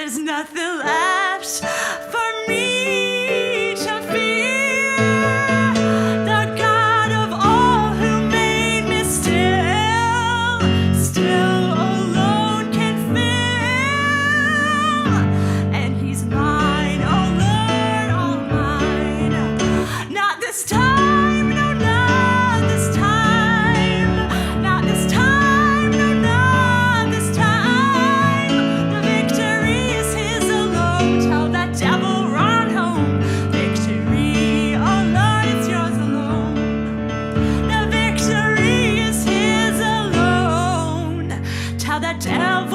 there's nothing left for me to fear. The God of all who made me still alone can fill. And he's mine, oh Lord, all mine. Not this time, no, not this time. Not this time, no, not this time. The victory is his alone. Tell that devil, run home. Victory, oh Lord, it's yours alone. The victory is his alone. Tell that devil,